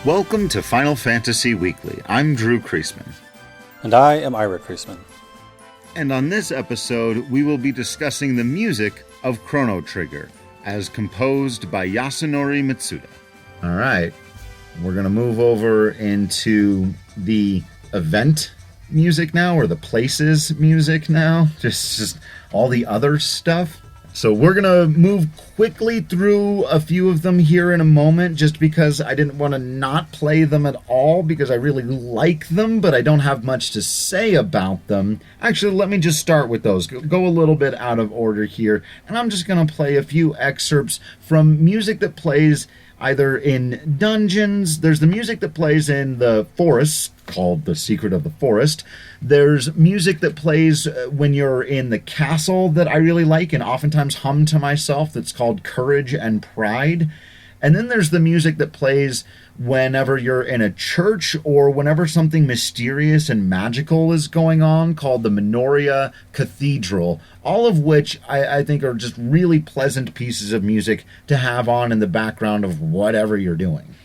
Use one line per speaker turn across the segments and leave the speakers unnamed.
Welcome to Final Fantasy Weekly. I'm Drew Kreisman.
And I am Ira Kreisman.
And on this episode, we will be discussing the music of Chrono Trigger, as composed by Yasunori Mitsuda. All right, we're going to move over into the event music now, or the places music now, just all the other stuff. So we're going to move quickly through a few of them here in a moment, just because I didn't want to not play them at all, because I really like them, but I don't have much to say about them. Actually, let me just start with those. Go a little bit out of order here, and I'm just going to play a few excerpts from music that plays either in dungeons. There's the music that plays in the forest, called The Secret of the Forest. There's music that plays when you're in the castle that I really like and oftentimes hum to myself, that's called Courage and Pride. And then there's the music that plays whenever you're in a church or whenever something mysterious and magical is going on, called the Minoria Cathedral, all of which I think are just really pleasant pieces of music to have on in the background of whatever you're doing.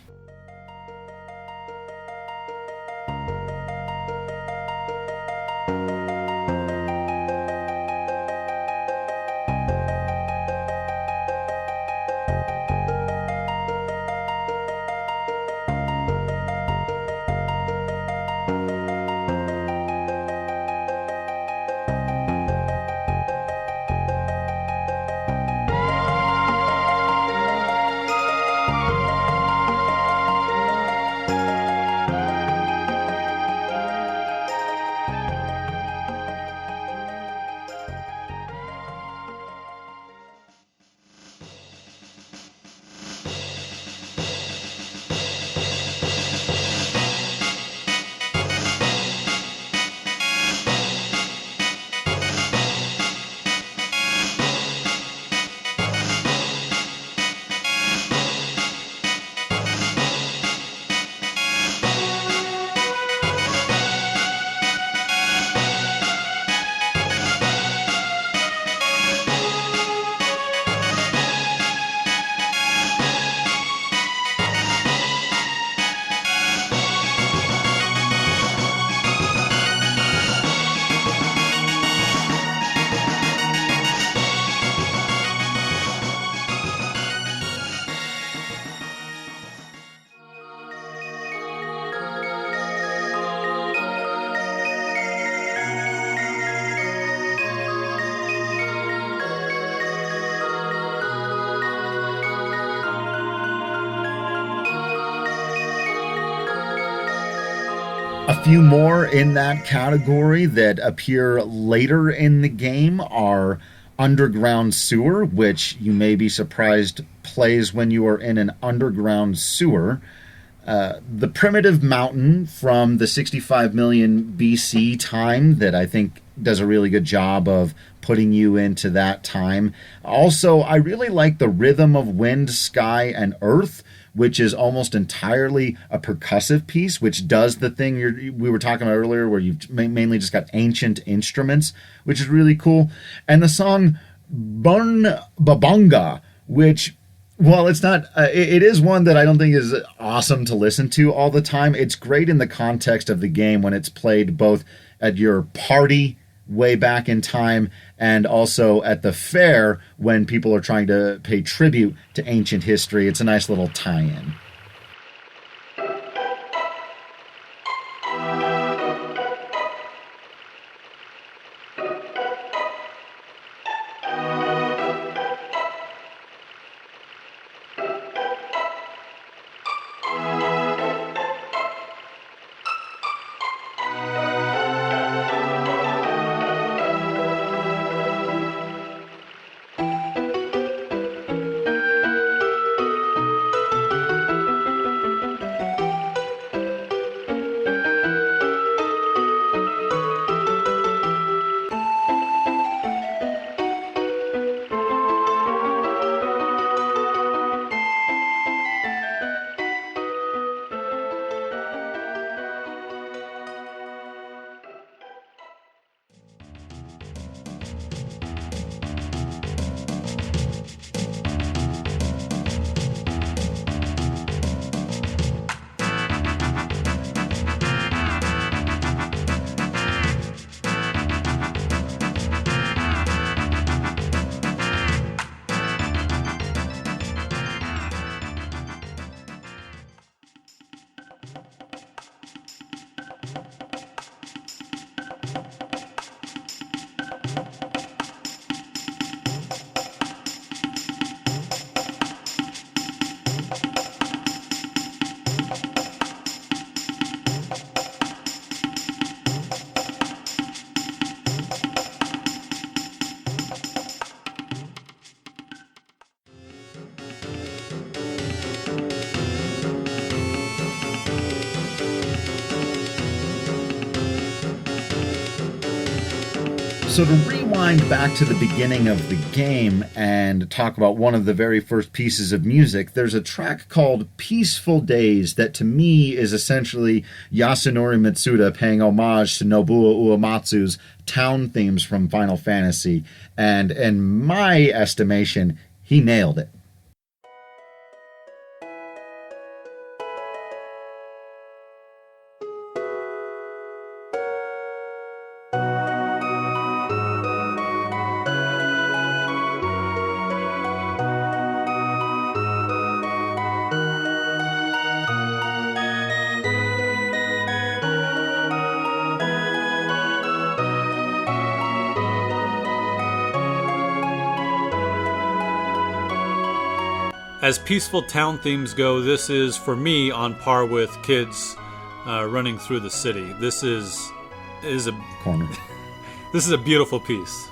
A few more in that category that appear later in the game are Underground Sewer, which you may be surprised plays when you are in an underground sewer. The Primitive Mountain from the 65 million BC time, that I think does a really good job of putting you into that time. Also, I really like the Rhythm of Wind, Sky, and Earth, which is almost entirely a percussive piece, which does the thing we were talking about earlier, where you've mainly just got ancient instruments, which is really cool. And the song Bun Babunga, which, well, it's not, it is one that I don't think is awesome to listen to all the time. It's great in the context of the game when it's played both at your party way back in time and also at the fair when people are trying to pay tribute to ancient history. It's a nice little tie-in. So to rewind back to the beginning of the game and talk about one of the very first pieces of music, there's a track called Peaceful Days that to me is essentially Yasunori Mitsuda paying homage to Nobuo Uematsu's town themes from Final Fantasy. And in my estimation, he nailed it.
As peaceful town themes go, this is, for me, on par with kids running through the city. This is a
corner.
This is a beautiful piece.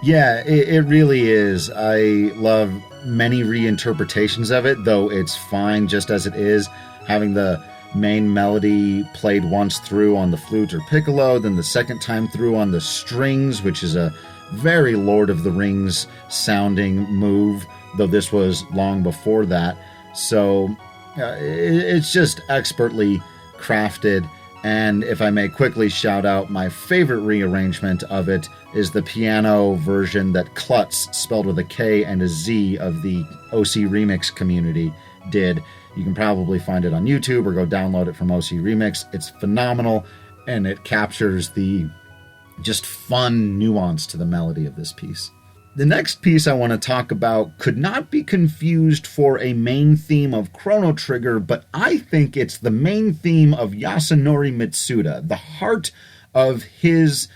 Yeah, it really is. I love many reinterpretations of it, though it's fine just as it is. Having the main melody played once through on the flute or piccolo, then the second time through on the strings, which is a very Lord of the Rings sounding move, though this was long before that. So it's just expertly crafted. And if I may quickly shout out, my favorite rearrangement of it is the piano version that Klutz, spelled with a K and a Z, of the OC Remix community did. You can probably find it on YouTube or go download it from OC Remix. It's phenomenal, and it captures the just fun nuance to the melody of this piece. The next piece I want to talk about could not be confused for a main theme of Chrono Trigger, but I think it's the main theme of Yasunori Mitsuda, the heart of his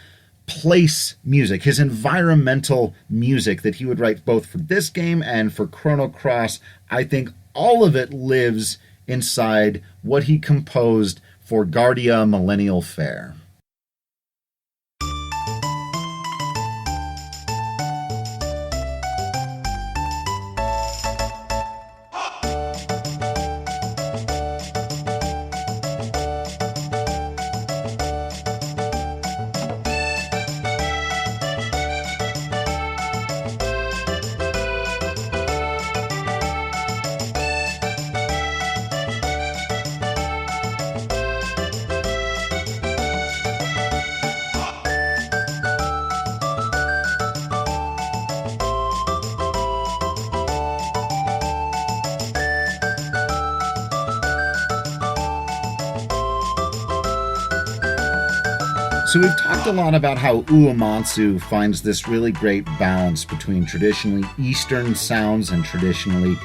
place music, his environmental music that he would write both for this game and for Chrono Cross. I think all of it lives inside what he composed for Guardia Millennial Fair. So we've talked a lot about how Uematsu finds this really great balance between traditionally Eastern sounds and traditionally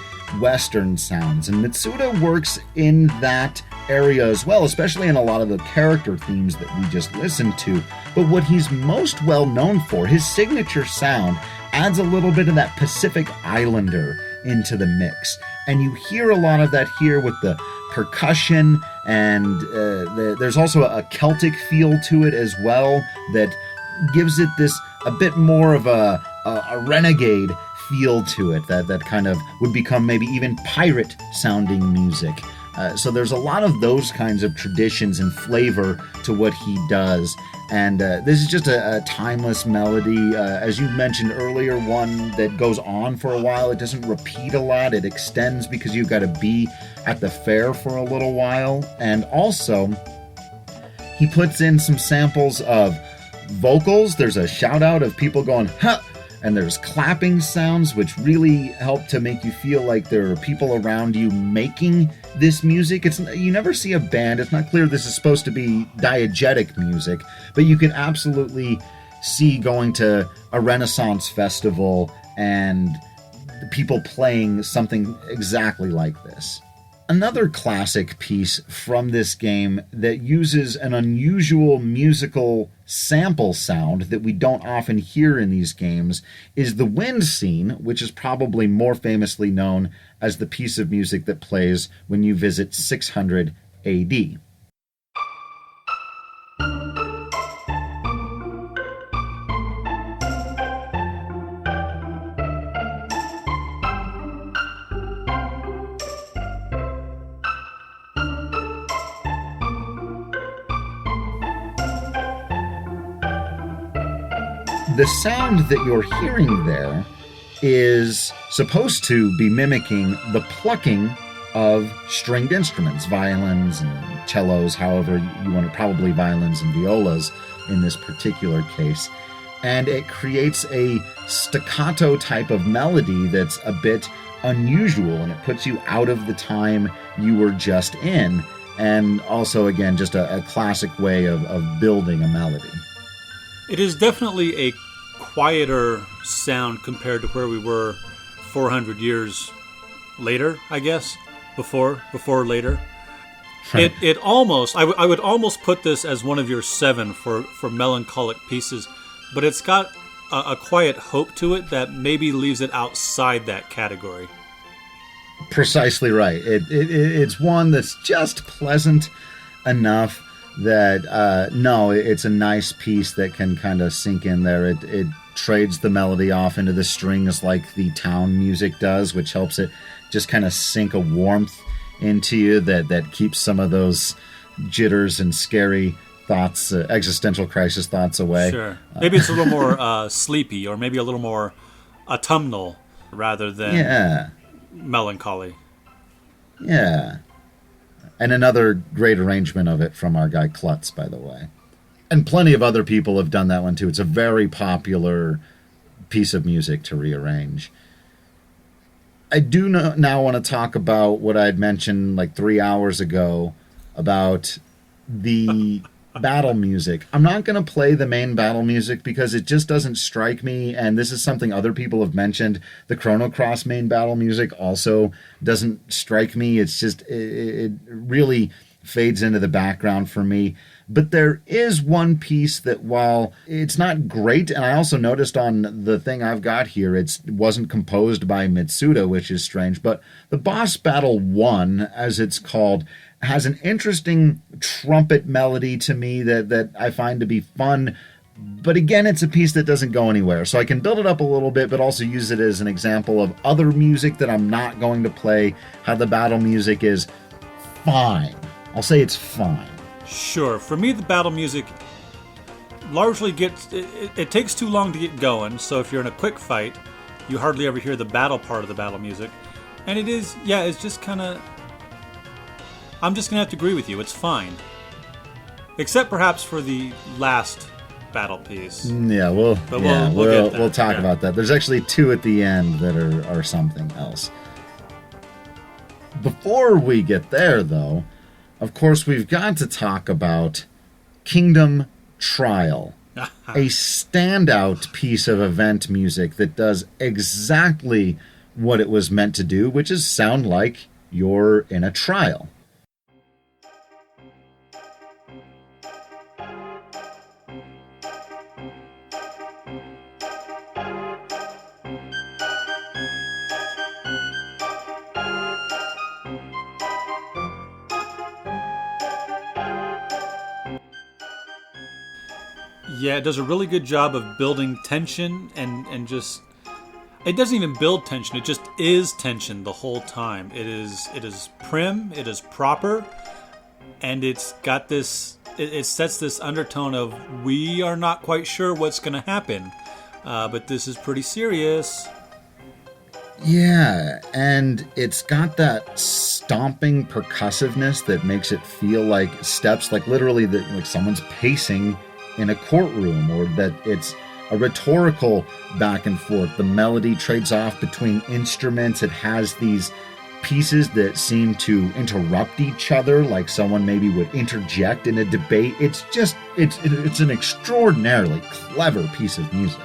Western sounds. And Mitsuda works in that area as well, especially in a lot of the character themes that we just listened to. But what he's most well known for, his signature sound, adds a little bit of that Pacific Islander into the mix. And you hear a lot of that here with the percussion, and there's also a Celtic feel to it as well that gives it this a bit more of a renegade feel to it that kind of would become maybe even pirate sounding music. So there's a lot of those kinds of traditions and flavor to what he does. And this is just a timeless melody. As you mentioned earlier, one that goes on for a while. It doesn't repeat a lot. It extends because you've got to be at the fair for a little while. And also, he puts in some samples of vocals. There's a shout out of people going, ha! And there's clapping sounds, which really help to make you feel like there are people around you making this music. You never see a band. It's not clear this is supposed to be diegetic music, but you can absolutely see going to a Renaissance festival and people playing something exactly like this. Another classic piece from this game that uses an unusual musical sample sound that we don't often hear in these games is the wind scene, which is probably more famously known as the piece of music that plays when you visit 600 AD. The sound that you're hearing there is supposed to be mimicking the plucking of stringed instruments, violins and cellos, however you want to, probably violins and violas in this particular case. And it creates a staccato type of melody that's a bit unusual, and it puts you out of the time you were just in. And also, again, just a classic way of building a melody.
It is definitely a quieter sound compared to where we were 400 years later, I guess. Before later.
Right.
It almost, I would almost put this as one of your 7 for melancholic pieces, but it's got a quiet hope to it that maybe leaves it outside that category.
Precisely right. It's one that's just pleasant enough that, no, it's a nice piece that can kind of sink in there. It trades the melody off into the strings like the town music does, which helps it just kind of sink a warmth into you that keeps some of those jitters and scary thoughts, existential crisis thoughts away.
Sure. Maybe it's a little more sleepy, or maybe a little more autumnal rather than melancholy.
Yeah. And another great arrangement of it from our guy Klutz, by the way. And plenty of other people have done that one too. It's a very popular piece of music to rearrange. I do now want to talk about what I had mentioned like 3 hours ago about the battle music. I'm not going to play the main battle music because it just doesn't strike me, and this is something other people have mentioned. The Chrono Cross main battle music also doesn't strike me. It's just, it really fades into the background for me. But there is one piece that, while it's not great, and I also noticed on the thing I've got here, it wasn't composed by Mitsuda, which is strange, but the Boss Battle 1, as it's called, has an interesting trumpet melody to me that I find to be fun. But again, it's a piece that doesn't go anywhere. So I can build it up a little bit, but also use it as an example of other music that I'm not going to play, how the battle music is fine. I'll say it's fine.
Sure. For me, the battle music largely gets... It takes too long to get going, so if you're in a quick fight, you hardly ever hear the battle part of the battle music. And it is... Yeah, it's just kind of... I'm just going to have to agree with you. It's fine. Except perhaps for the last battle piece.
Yeah, we'll talk about that. There's actually 2 at the end that are something else. Before we get there, though, of course, we've got to talk about Kingdom Trial, a standout piece of event music that does exactly what it was meant to do, which is sound like you're in a trial.
Yeah, it does a really good job of building tension and just... It doesn't even build tension, it just is tension the whole time. It is prim, it is proper, and it's got this... It sets this undertone of, we are not quite sure what's going to happen, but this is pretty serious.
Yeah, and it's got that stomping percussiveness that makes it feel like steps, like literally like someone's pacing in a courtroom, or that it's a rhetorical back and forth. The melody trades off between instruments. It has these pieces that seem to interrupt each other, like someone maybe would interject in a debate. It's just, it's an extraordinarily clever piece of music.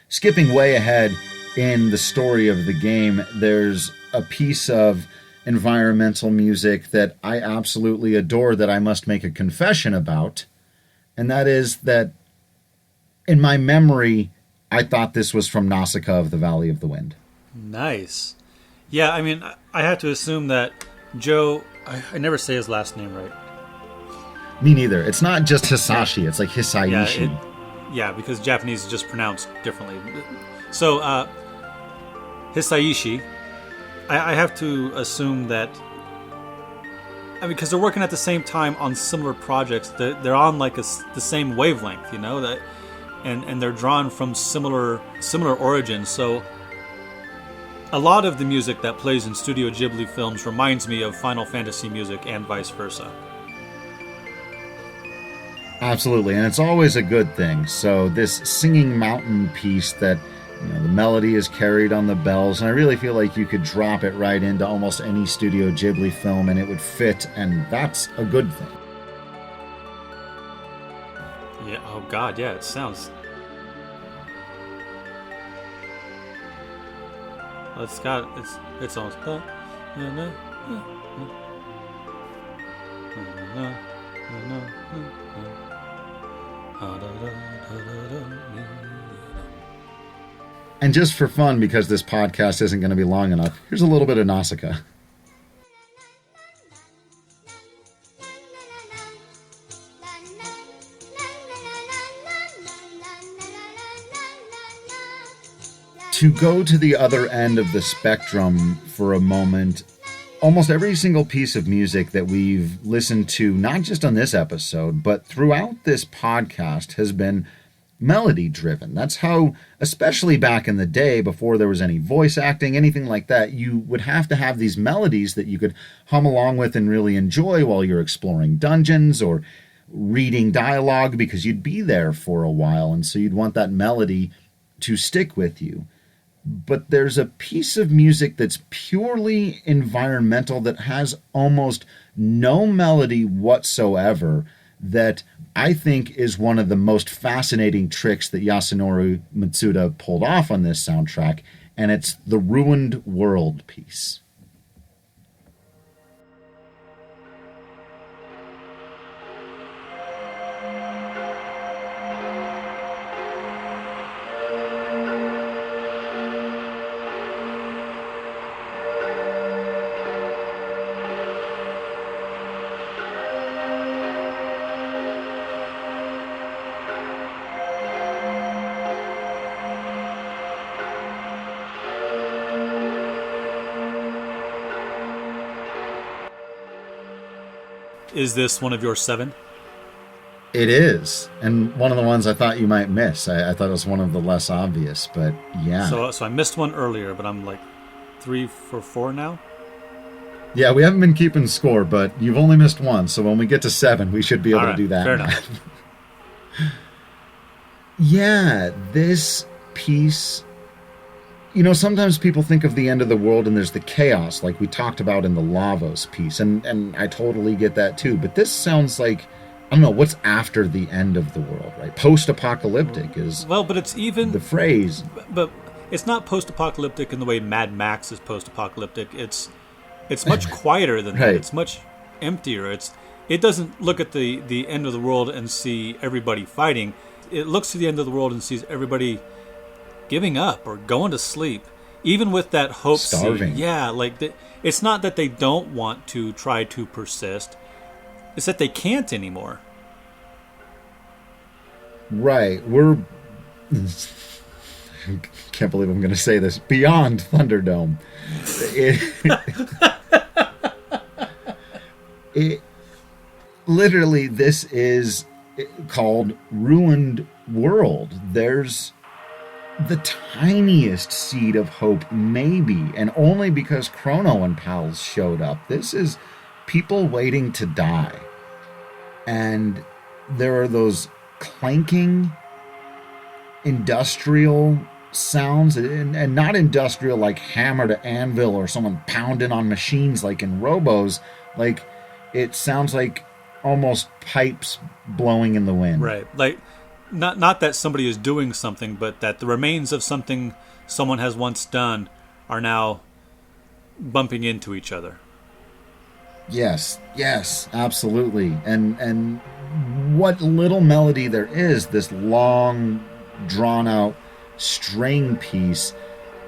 Skipping way ahead in the story of the game, there's a piece of environmental music that I absolutely adore that I must make a confession about, and that is that in my memory, I thought this was from Nausicaa of the Valley of the Wind.
Nice. Yeah, I mean, I have to assume that Joe... I never say his last name right.
Me neither. It's not just Hisashi. It's like Hisaishi.
Yeah, because Japanese is just pronounced differently. So, Hisaishi, I have to assume that... I mean, because they're working at the same time on similar projects. They're on like the same wavelength, you know, that, and they're drawn from similar origins. So a lot of the music that plays in Studio Ghibli films reminds me of Final Fantasy music and vice versa.
Absolutely, and it's always a good thing. So this singing mountain piece that, you know, the melody is carried on the bells, and I really feel like you could drop it right into almost any Studio Ghibli film and it would fit, and that's a good thing.
Yeah, oh god, yeah, it sounds... It's almost...
And just for fun, because this podcast isn't going to be long enough, here's a little bit of Nausicaa. To go to the other end of the spectrum for a moment, almost every single piece of music that we've listened to, not just on this episode, but throughout this podcast, has been melody driven. That's how, especially back in the day, before there was any voice acting, anything like that, you would have to have these melodies that you could hum along with and really enjoy while you're exploring dungeons or reading dialogue, because you'd be there for a while, and so you'd want that melody to stick with you. But there's a piece of music that's purely environmental that has almost no melody whatsoever that I think is one of the most fascinating tricks that Yasunori Mitsuda pulled off on this soundtrack, and it's the Ruined World piece.
Is this one of your 7?
It is, and one of the ones I thought you might miss. I thought it was one of the less obvious, but yeah.
So I missed one earlier, but I'm like 3 for 4 now?
Yeah, we haven't been keeping score, but you've only missed one, so when we get to 7, we should be able to do that.
Fair enough.
Yeah, this piece... You know, sometimes people think of the end of the world and there's the chaos, like we talked about in the Lavos piece, and I totally get that too. But this sounds like, I don't know, what's after the end of the world, right? Post-apocalyptic is
but it's even
the phrase.
But it's not post-apocalyptic in the way Mad Max is post-apocalyptic. It's much quieter than that.
Right.
It's much emptier. It doesn't look at the end of the world and see everybody fighting. It looks to the end of the world and sees everybody giving up or going to sleep, even with that hope
starving.
Seed. Yeah, like it's not that they don't want to try to persist, it's that they can't anymore.
Right. We're can't believe I'm going to say this, beyond Thunderdome. It literally, this is called Ruined World. There's the tiniest seed of hope, maybe, and only because Chrono and pals showed up. This is people waiting to die. And there are those clanking industrial sounds, and not industrial like hammer to anvil or someone pounding on machines like in Robos. Like, it sounds like almost pipes blowing in the wind.
Right. Like, not that somebody is doing something, but that the remains of something someone has once done are now bumping into each other.
Yes, absolutely. And what little melody there is, this long, drawn-out string piece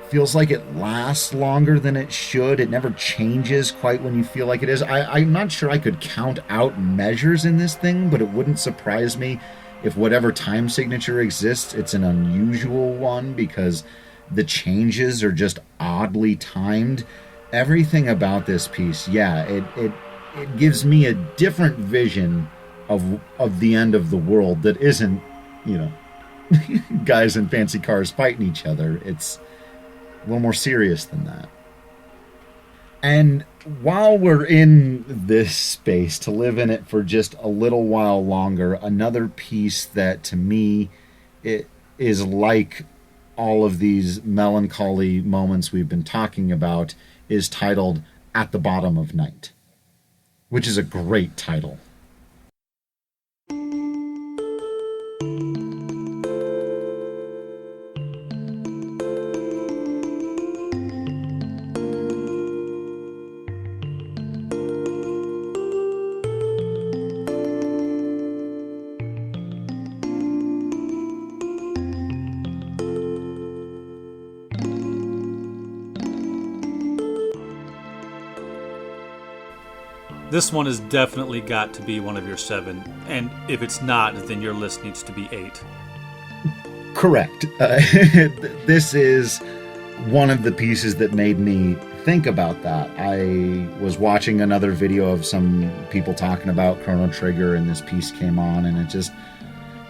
feels like it lasts longer than it should. It never changes quite when you feel like it is. I'm not sure I could count out measures in this thing, but it wouldn't surprise me if whatever time signature exists, it's an unusual one because the changes are just oddly timed. Everything about this piece, yeah, it gives me a different vision of the end of the world that isn't, guys in fancy cars fighting each other. It's a little more serious than that. And while we're in this space, to live in it for just a little while longer, another piece that to me it is like all of these melancholy moments we've been talking about is titled At the Bottom of Night, which is a great title.
This one has definitely got to be one of your 7, and if it's not, then your list needs to be 8.
Correct. This is one of the pieces that made me think about that. I was watching another video of some people talking about Chrono Trigger, and this piece came on, and it just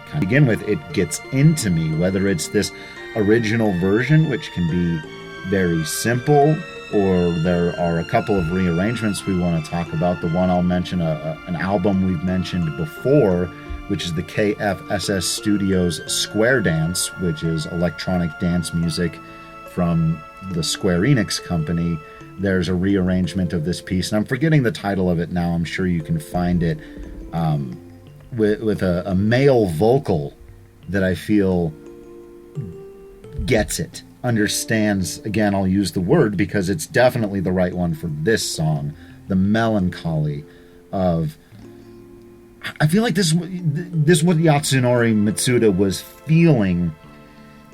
kind of begin with, it gets into me, whether it's this original version, which can be very simple, or there are a couple of rearrangements we want to talk about. The one I'll mention, an album we've mentioned before, which is the KFSS Studios Square Dance, which is electronic dance music from the Square Enix company. There's a rearrangement of this piece, and I'm forgetting the title of it now. I'm sure you can find it, with a male vocal that I feel gets it. Understands, again, I'll use the word because it's definitely the right one for this song, the melancholy of, I feel like this what Yasunori Mitsuda was feeling.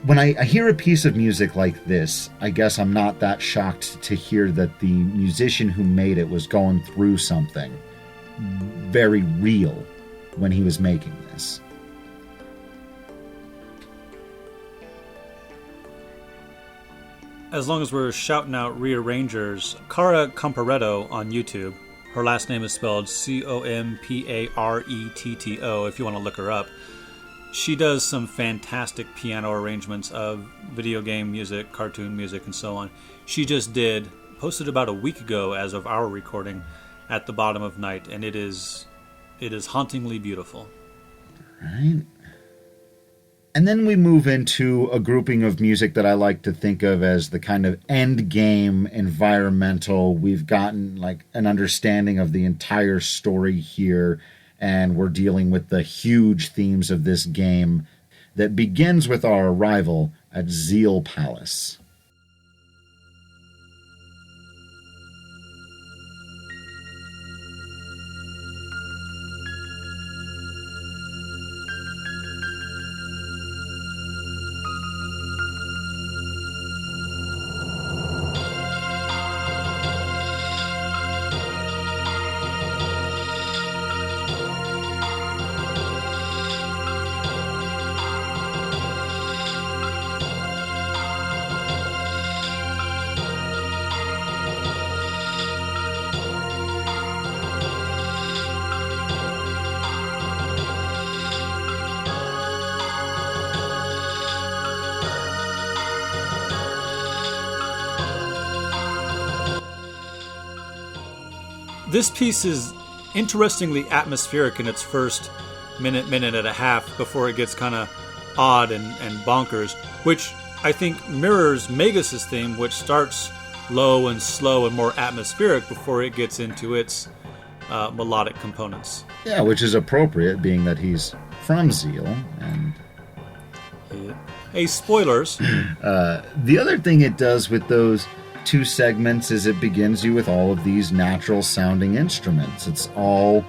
When I hear a piece of music like this, I guess I'm not that shocked to hear that the musician who made it was going through something very real when he was making this.
As long as we're shouting out rearrangers, Cara Comparetto on YouTube, her last name is spelled Comparetto if you want to look her up. She does some fantastic piano arrangements of video game music, cartoon music, and so on. She just posted about a week ago as of our recording, At the Bottom of Night, and it is hauntingly beautiful.
Right. And then we move into a grouping of music that I like to think of as the kind of end game environmental. We've gotten like an understanding of the entire story here, and we're dealing with the huge themes of this game that begins with our arrival at Zeal Palace.
This piece is interestingly atmospheric in its first minute and a half before it gets kind of odd and bonkers, which I think mirrors Magus' theme, which starts low and slow and more atmospheric before it gets into its melodic components.
Yeah, which is appropriate, being that he's from Zeal. And
hey, spoilers.
The other thing it does with those two segments is it begins you with all of these natural sounding instruments. It's all,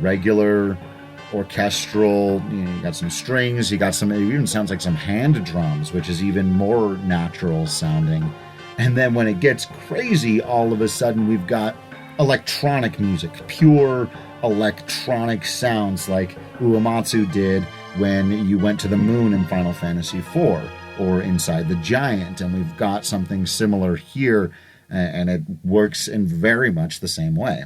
regular orchestral. You got some strings. You got some. It even sounds like some hand drums, which is even more natural sounding. And then when it gets crazy, all of a sudden we've got electronic music, pure electronic sounds like Uematsu did when you went to the moon in Final Fantasy IV or Inside the Giant. And we've got something similar here, and it works in very much the same way.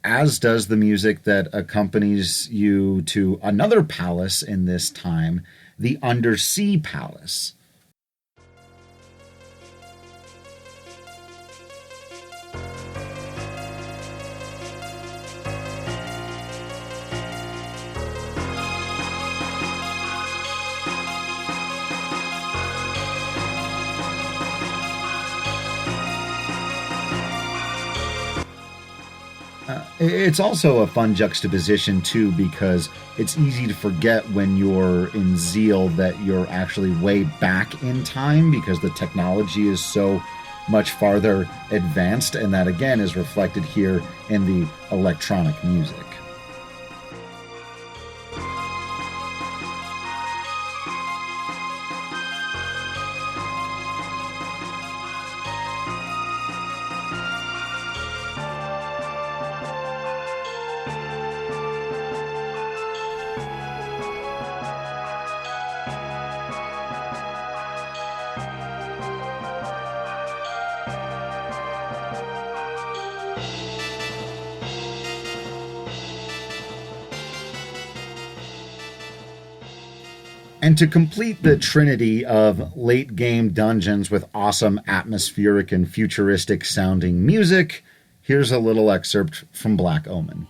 As does the music that accompanies you to another palace in this time, the Undersea Palace. It's also a fun juxtaposition, too, because it's easy to forget when you're in Zeal that you're actually way back in time because the technology is so much farther advanced, and that, again, is reflected here in the electronic music. And to complete the trinity of late-game dungeons with awesome atmospheric and futuristic-sounding music, here's a little excerpt from Black Omen.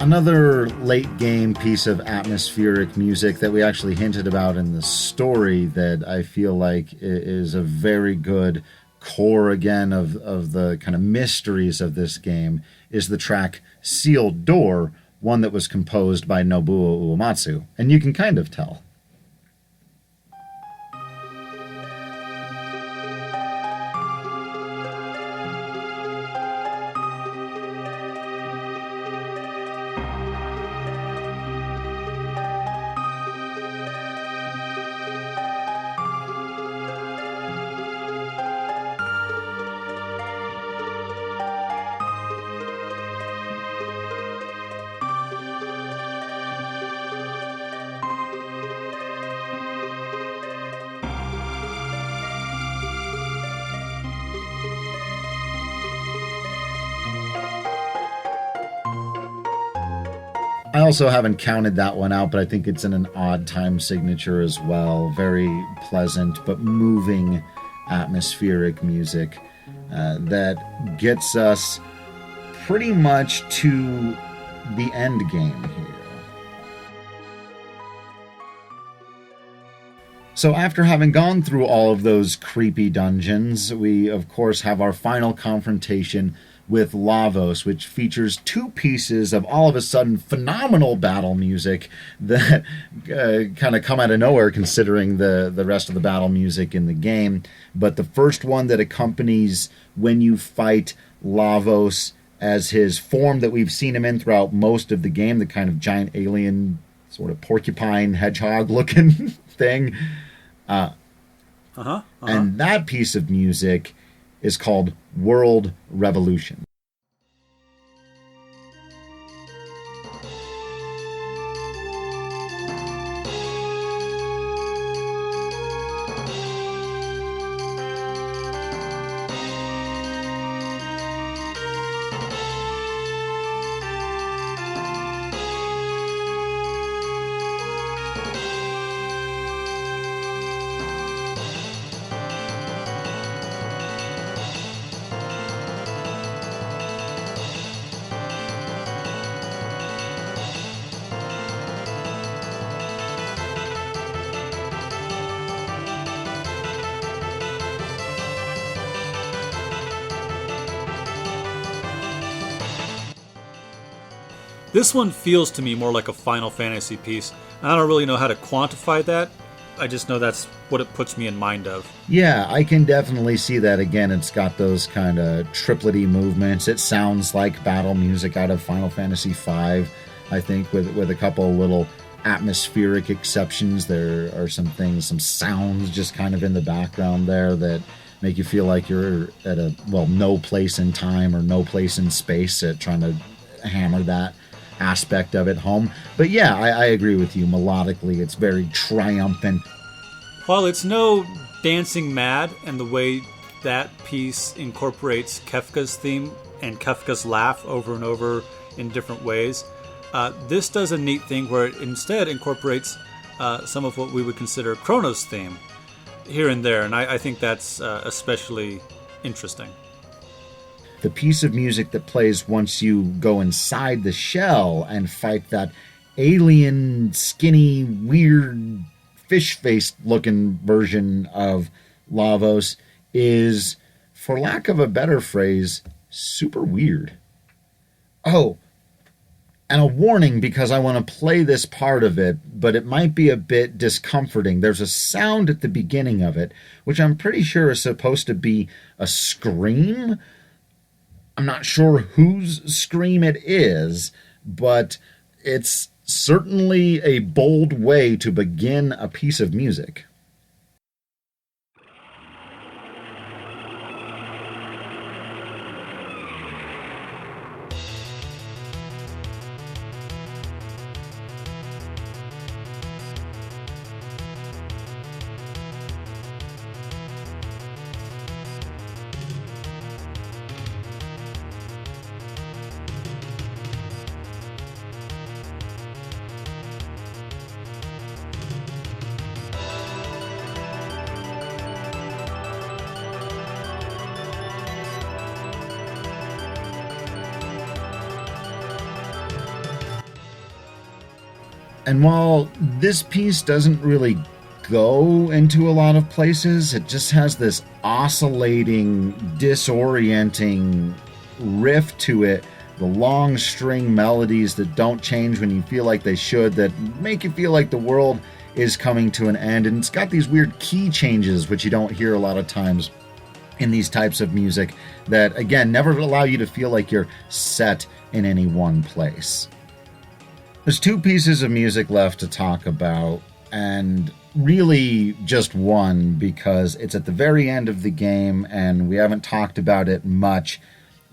Another late-game piece of atmospheric music that we actually hinted about in the story that I feel like is a very good core, again, of the kind of mysteries of this game is the track Sealed Door, one that was composed by Nobuo Uematsu. And you can kind of tell. I also haven't counted that one out, but I think it's in an odd time signature as well. Very pleasant but moving atmospheric music that gets us pretty much to the end game here. So after having gone through all of those creepy dungeons, we of course have our final confrontation with Lavos, which features two pieces of all of a sudden phenomenal battle music that kind of come out of nowhere considering the rest of the battle music in the game. But the first one that accompanies when you fight Lavos as his form that we've seen him in throughout most of the game, the kind of giant alien sort of porcupine hedgehog looking thing. And that piece of music is called World Revolution.
This one feels to me more like a Final Fantasy piece. I don't really know how to quantify that. I just know that's what it puts me in mind of.
Yeah, I can definitely see that. Again, it's got those kind of triplety movements. It sounds like battle music out of Final Fantasy V, I think, with a couple little atmospheric exceptions. There are some things, some sounds just kind of in the background there that make you feel like you're at a, well, no place in time or no place in space, trying to hammer that aspect of it home. But yeah, I agree with you. Melodically, it's very triumphant.
While it's no Dancing Mad, and the way that piece incorporates Kefka's theme and Kefka's laugh over and over in different ways, this does a neat thing where it instead incorporates some of what we would consider Chrono's theme here and there, and I think that's especially interesting.
The piece of music that plays once you go inside the shell and fight that alien, skinny, weird, fish-faced looking version of Lavos is, for lack of a better phrase, super weird. Oh, and a warning, because I want to play this part of it, but it might be a bit discomforting. There's a sound at the beginning of it, which I'm pretty sure is supposed to be a scream. I'm not sure whose scream it is, but it's certainly a bold way to begin a piece of music. And while this piece doesn't really go into a lot of places, it just has this oscillating, disorienting riff to it. The long string melodies that don't change when you feel like they should, that make you feel like the world is coming to an end. And it's got these weird key changes, which you don't hear a lot of times in these types of music, that, again, never allow you to feel like you're set in any one place. There's two pieces of music left to talk about, and really just one, because it's at the very end of the game and we haven't talked about it much,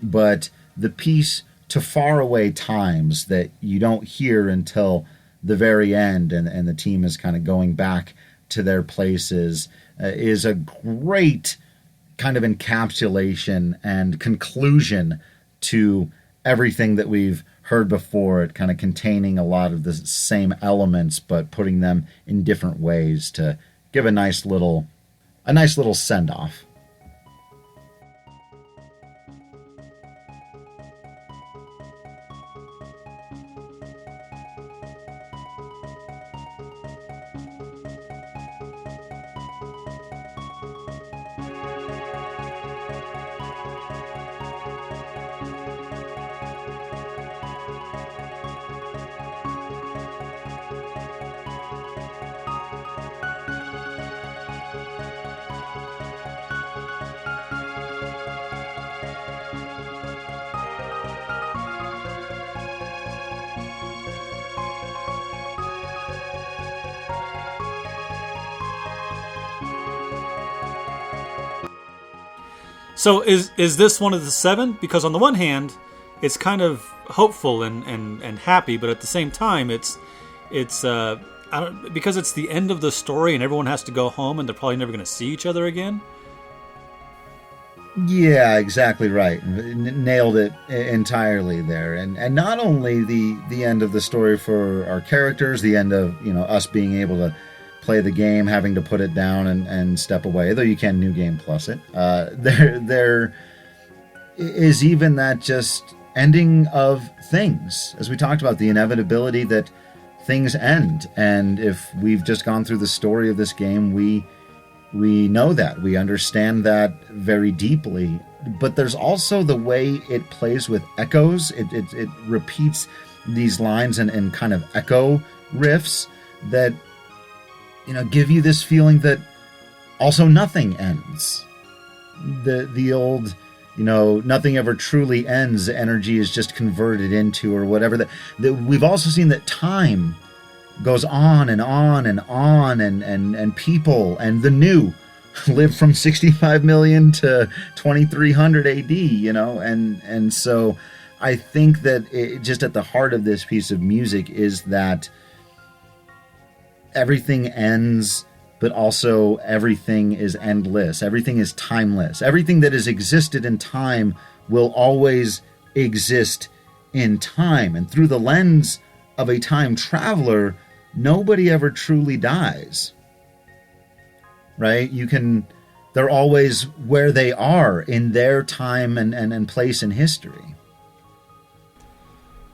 but the piece To Faraway Times that you don't hear until the very end, and the team is kind of going back to their places, is a great kind of encapsulation and conclusion to everything that we've heard before, it kind of containing a lot of the same elements, but putting them in different ways to give a nice little send-off.
So is this one of the 7? Because on the one hand, it's kind of hopeful and happy, but at the same time, it's because it's the end of the story and everyone has to go home and they're probably never going to see each other again.
Yeah, exactly right. Nailed it entirely there. And not only the end of the story for our characters, the end of, us being able to play the game, having to put it down and step away, though you can New Game Plus it. There is even that just ending of things. As we talked about, the inevitability that things end. And if we've just gone through the story of this game, we know that. We understand that very deeply. But there's also the way it plays with echoes. It repeats these lines and kind of echo riffs that, give you this feeling that also nothing ends. The old, nothing ever truly ends. Energy is just converted into or whatever. That we've also seen that time goes on and on and on, and people and the new live from 65 million to 2300 AD, and so I think that just at the heart of this piece of music is that everything ends, but also everything is endless. Everything is timeless. Everything that has existed in time will always exist in time. And through the lens of a time traveler, nobody ever truly dies. Right? They're always where they are in their time and place in history.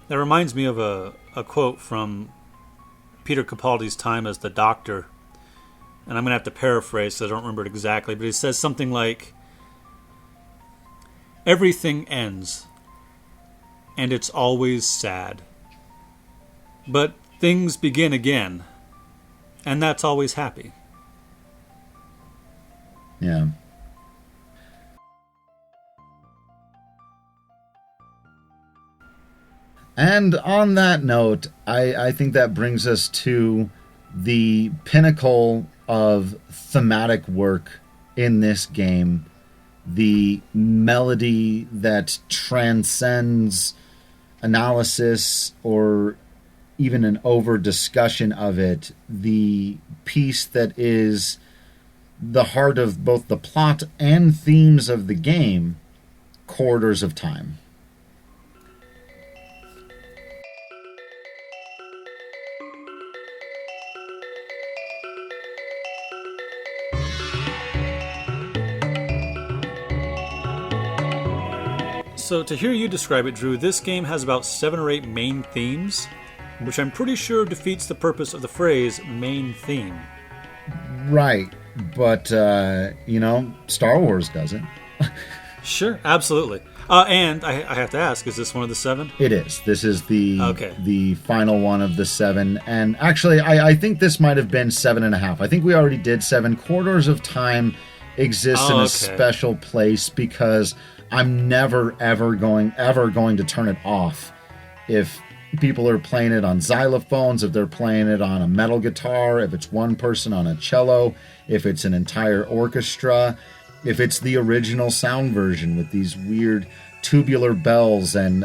That reminds me of a quote from Peter Capaldi's time as the Doctor. And I'm going to have to paraphrase, so I don't remember it exactly, but he says something like, "Everything ends, and it's always sad. But things begin again, and that's always happy."
Yeah. And on that note, I think that brings us to the pinnacle of thematic work in this game. The melody that transcends analysis or even an over discussion of it. The piece that is the heart of both the plot and themes of the game, Corridors of Time.
So to hear you describe it, Drew, this game has about 7 or 8 main themes, which I'm pretty sure defeats the purpose of the phrase main theme.
Right, but, Star Wars doesn't.
Sure, absolutely. And I have to ask, is this one of the 7?
It is. This is the final one of the 7. And actually, I think this might have been 7.5. I think we already did 7. Corridors of Time exists in a special place because I'm never, ever going to turn it off. If people are playing it on xylophones, if they're playing it on a metal guitar, if it's one person on a cello, if it's an entire orchestra, if it's the original sound version with these weird tubular bells and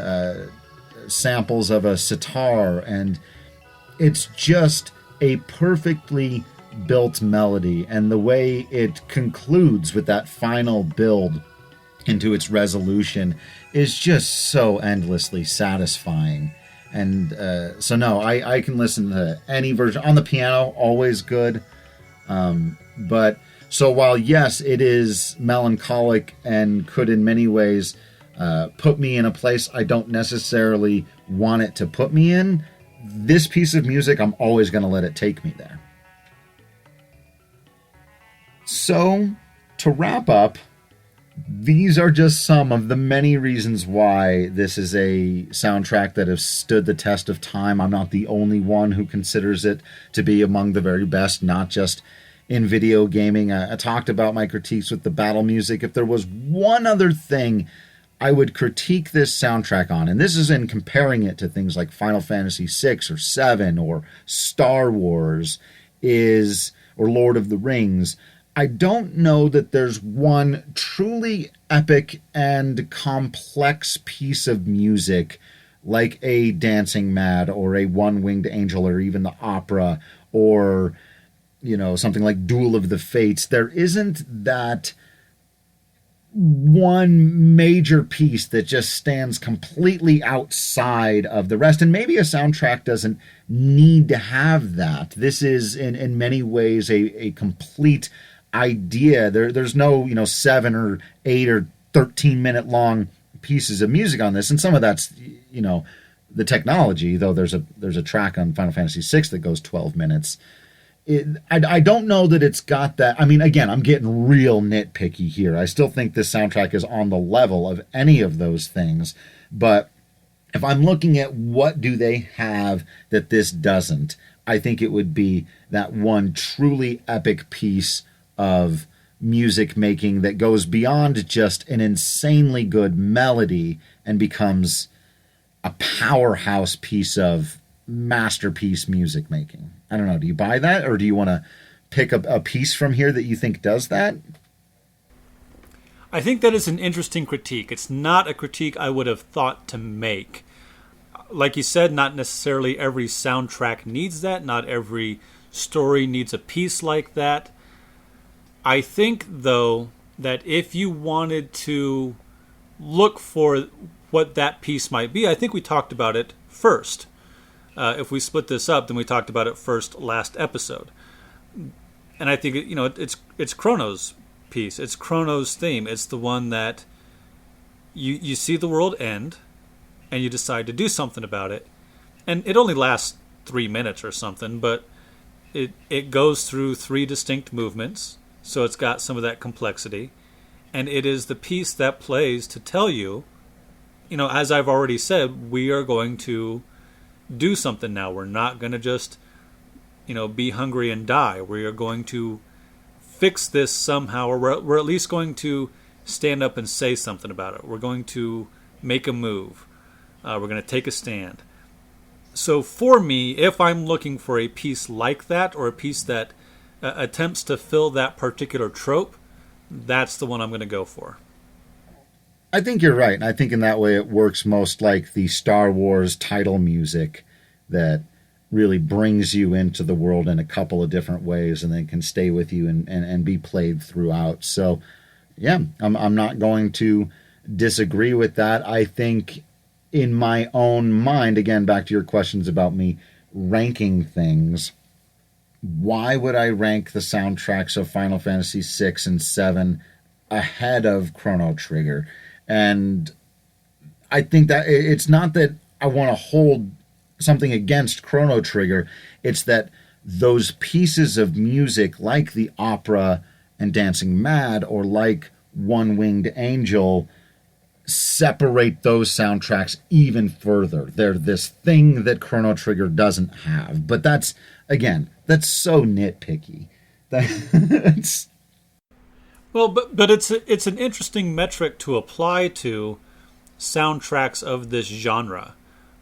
samples of a sitar, and it's just a perfectly built melody. And the way it concludes with that final build into its resolution is just so endlessly satisfying. And so no, I can listen to any version. On the piano, always good. But so while yes, it is melancholic and could in many ways put me in a place I don't necessarily want it to put me in, this piece of music, I'm always going to let it take me there. So to wrap up, these are just some of the many reasons why this is a soundtrack that has stood the test of time. I'm not the only one who considers it to be among the very best, not just in video gaming. I talked about my critiques with the battle music. If there was one other thing I would critique this soundtrack on, and this is in comparing it to things like Final Fantasy VI or VII or Star Wars or Lord of the Rings, I don't know that there's one truly epic and complex piece of music like a Dancing Mad or a One-Winged Angel or even the opera or, something like Duel of the Fates. There isn't that one major piece that just stands completely outside of the rest. And maybe a soundtrack doesn't need to have that. This is in many ways a complete idea. There's no 7 or 8 or 13-minute long pieces of music on this, and some of that's the technology, though there's a track on Final Fantasy VI that goes 12 minutes. I don't know that it's got that. I mean, again, I'm getting real nitpicky here. I still think this soundtrack is on the level of any of those things. But if I'm looking at what do they have that this doesn't, I think it would be that one truly epic piece of music making that goes beyond just an insanely good melody and becomes a powerhouse piece of masterpiece music making. I don't know. Do you buy that, or do you want to pick up a piece from here that you think does that?
I think that is an interesting critique. It's not a critique I would have thought to make. Like you said, not necessarily every soundtrack needs that. Not every story needs a piece like that. I think, though, that if you wanted to look for what that piece might be, I think we talked about it first. If we split this up, then we talked about it first last episode. And I think it's Chrono's piece. It's Chrono's theme. It's the one that you see the world end, and you decide to do something about it. And it only lasts 3 minutes or something, but it goes through 3 distinct movements, so it's got some of that complexity. And it is the piece that plays to tell you, as I've already said, we are going to do something now. We're not going to just, be hungry and die. We are going to fix this somehow, or we're at least going to stand up and say something about it. We're going to make a move. We're going to take a stand. So for me, if I'm looking for a piece like that, or a piece that attempts to fill that particular trope, that's the one I'm going to go for.
I think you're right. And I think in that way it works most like the Star Wars title music that really brings you into the world in a couple of different ways and then can stay with you and be played throughout. So, yeah, I'm not going to disagree with that. I think in my own mind, again, back to your questions about me ranking things, why would I rank the soundtracks of Final Fantasy VI and VII ahead of Chrono Trigger? And I think that it's not that I want to hold something against Chrono Trigger. It's that those pieces of music like the opera and Dancing Mad or like One-Winged Angel separate those soundtracks even further. They're this thing that Chrono Trigger doesn't have. But that's so nitpicky.
Well, but it's an interesting metric to apply to soundtracks of this genre.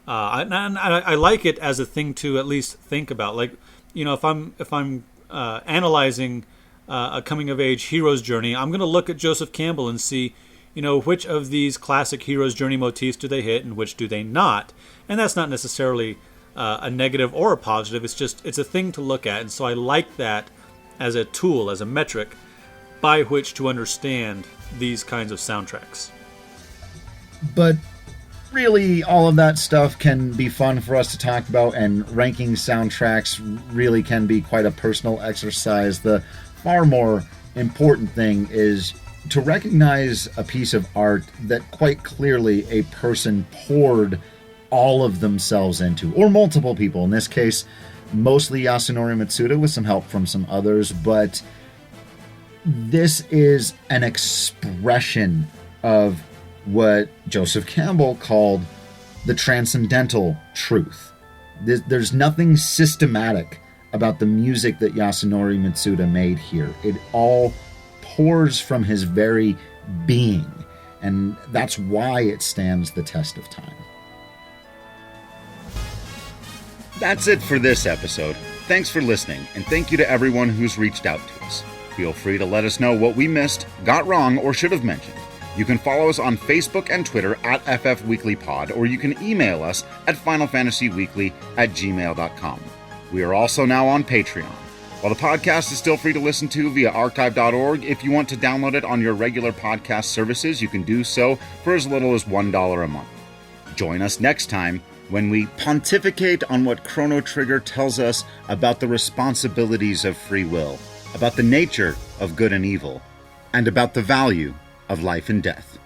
I like it as a thing to at least think about. Like, if I'm analyzing a coming of age hero's journey, I'm going to look at Joseph Campbell and see, which of these classic hero's journey motifs do they hit and which do they not. And that's not necessarily a negative or a positive. It's a thing to look at. And so I like that as a tool, as a metric by which to understand these kinds of soundtracks.
But really, all of that stuff can be fun for us to talk about, and ranking soundtracks really can be quite a personal exercise. The far more important thing is to recognize a piece of art that quite clearly a person poured all of themselves into, or multiple people. In this case, mostly Yasunori Mitsuda with some help from some others, but this is an expression of what Joseph Campbell called the transcendental truth. There's nothing systematic about the music that Yasunori Mitsuda made here. It all pours from his very being, and that's why it stands the test of time. That's it for this episode. Thanks for listening, and thank you to everyone who's reached out to us. Feel free to let us know what we missed, got wrong, or should have mentioned. You can follow us on Facebook and Twitter at FFWeeklyPod, or you can email us at FinalFantasyWeekly@gmail.com. We are also now on Patreon. While the podcast is still free to listen to via archive.org, if you want to download it on your regular podcast services, you can do so for as little as $1 a month. Join us next time when we pontificate on what Chrono Trigger tells us about the responsibilities of free will, about the nature of good and evil, and about the value of life and death.